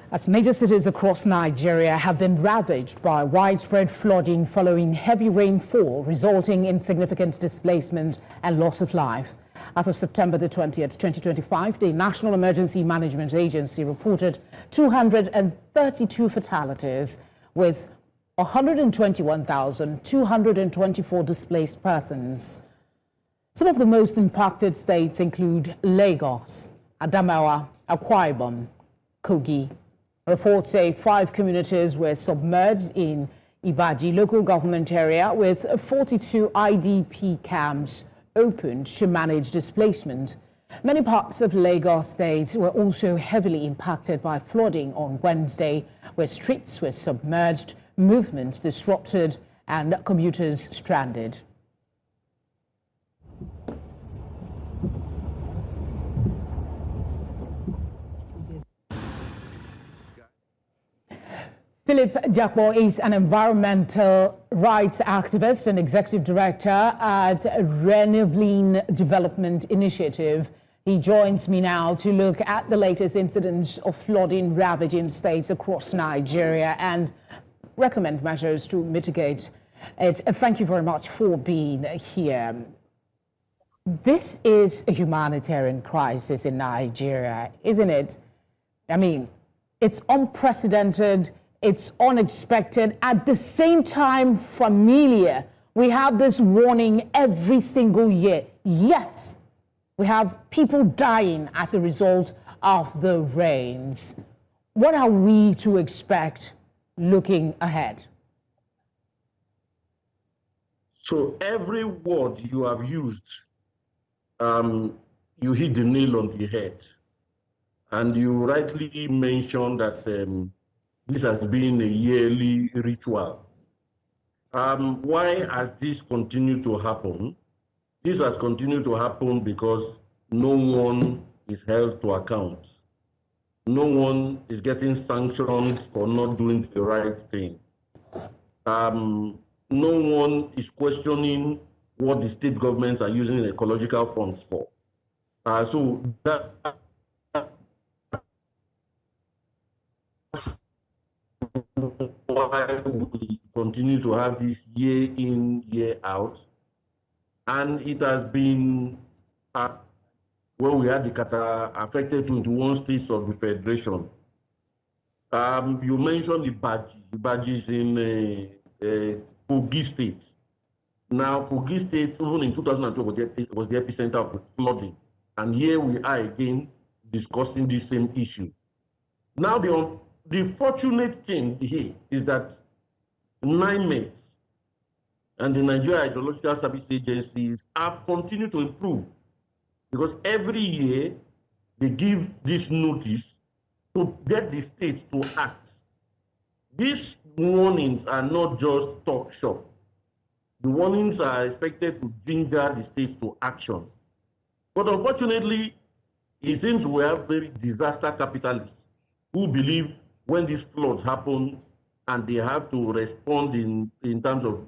As major cities across Nigeria have been ravaged by widespread flooding following heavy rainfall, resulting in significant displacement and loss of life. As of September the 20th, 2025, the National Emergency Management Agency reported 232 fatalities with 121,224 displaced persons. Some of the most impacted states include Lagos, Adamawa, Akwa Ibom, Kogi. Reports say 5 communities were submerged in Ibaji Local Government Area, with 42 IDP camps opened to manage displacement. Many parts of Lagos State were also heavily impacted by flooding on Wednesday, where streets were submerged, movements disrupted, and commuters stranded. Philip Jakpor is an environmental rights activist and executive director at RENEVLYN Development Initiative. He joins me now to look at the latest incidents of flooding ravaging states across Nigeria and recommend measures to mitigate it. Thank you very much for being here. This is a humanitarian crisis in Nigeria, isn't it? I mean, it's unprecedented. It's unexpected, at the same time familiar. We have this warning every single year, yet we have people dying as a result of the rains. What are we to expect looking ahead? So every word you have used, you hit the nail on the head. And you rightly mentioned that this has been a yearly ritual. Why has this continued to happen? This has continued to happen because no one is held to account. No one is getting sanctioned for not doing the right thing. No one is questioning what the state governments are using ecological funds for. So that why we continue to have this year in, year out. And it has been, when we had the Qatar affected 21 states of the Federation. You mentioned Ibaji. Ibaji is in Kogi State. Now, Kogi State, even in 2012, was the epicenter of the flooding. And here we are again discussing the same issue. Now, the fortunate thing here is that NEMA and the Nigeria Hydrological Service agencies have continued to improve, because every year they give this notice to get the states to act. These warnings are not just talk shop. The warnings are expected to ginger the states to action. But unfortunately, it seems we have very disaster capitalists who believe when these floods happen and they have to respond in terms of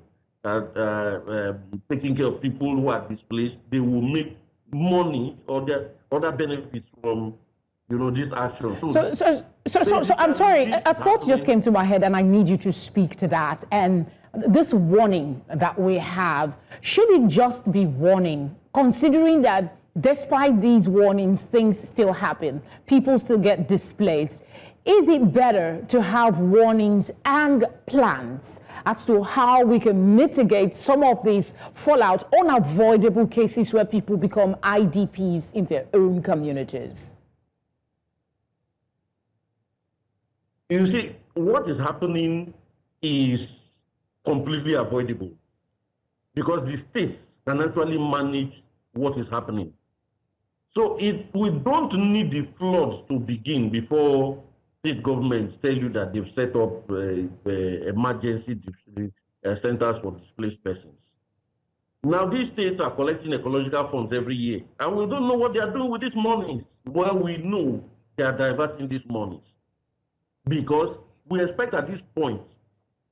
taking care of people who are displaced, they will make money or their other benefits from this action. So I'm sorry, a thought just came to my head and I need you to speak to that. And this warning that we have, should it just be warning, considering that despite these warnings, things still happen, people still get displaced? Is it better to have warnings and plans as to how we can mitigate some of these fallout, unavoidable cases where people become IDPs in their own communities? You see, what is happening is completely avoidable because the states can actually manage what is happening. So we don't need the floods to begin before state governments tell you that they've set up emergency centers for displaced persons. Now, these states are collecting ecological funds every year, and we don't know what they are doing with these monies. Well, we know they are diverting these monies because we expect at this point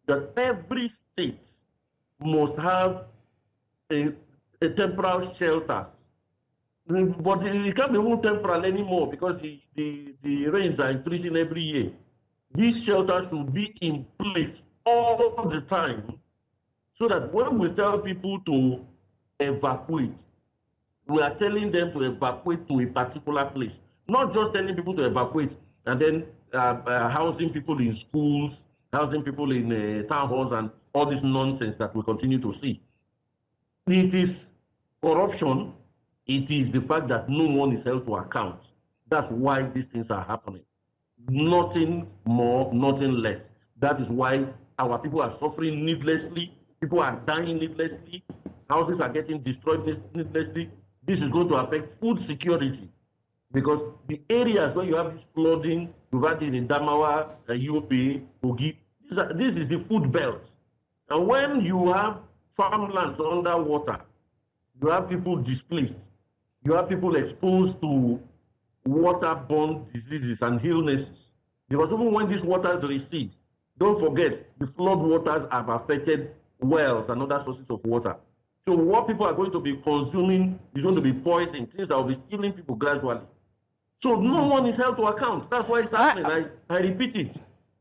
that every state must have a temporary shelters. But it can't be even temporal anymore because the rains are increasing every year. these shelters should be in place all the time so that when we tell people to evacuate, we are telling them to evacuate to a particular place, not just telling people to evacuate and then housing people in schools, housing people in town halls, and all this nonsense that we continue to see. It is corruption. It is the fact that no one is held to account. That's why these things are happening. Nothing more, nothing less. That is why our people are suffering needlessly. People are dying needlessly. Houses are getting destroyed needlessly. This is going to affect food security, because the areas where you have this flooding, you've had it in Adamawa, Yobe, Kogi, this is the food belt. And when you have farmlands underwater, you have people displaced, you have people exposed to waterborne diseases and illnesses. Because even when these waters recede, don't forget, the flood waters have affected wells and other sources of water. So what people are going to be consuming is going to be poison, things that will be killing people gradually. So no one is held to account. That's why it's happening. I repeat it.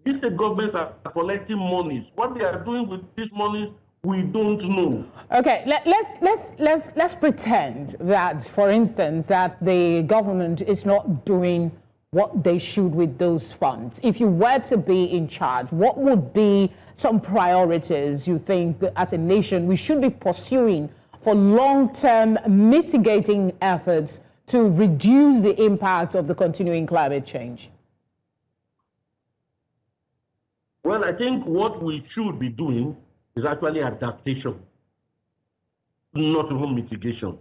These state governments are collecting monies. What they are doing with these monies, we don't know. Okay, let's pretend that, for instance, that the government is not doing what they should with those funds. If you were to be in charge, what would be some priorities you think that as a nation we should be pursuing for long-term mitigating efforts to reduce the impact of the continuing climate change? Well, I think what we should be doing is actually adaptation, not even mitigation.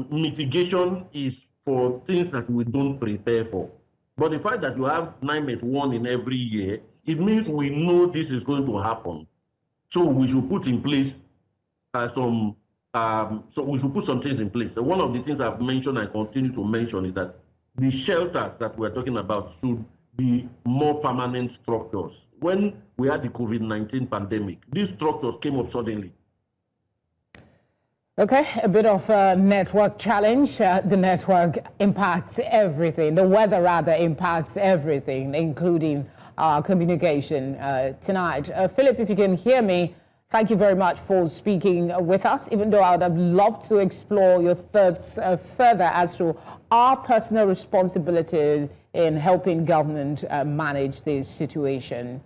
Mitigation is for things that we don't prepare for. But the fact that you have NIMET 1 in every year, it means we know this is going to happen. So we should put in place so we should put some things in place. So one of the things I've mentioned and continue to mention is that the shelters that we're talking about should be more permanent structures. When we had the COVID-19 pandemic, these structures came up suddenly. Okay, a bit of a network challenge. The network impacts everything. The weather rather impacts everything, including communication tonight. Philip, if you can hear me, thank you very much for speaking with us, even though I would have loved to explore your thoughts further as to our personal responsibilities in helping government manage this situation.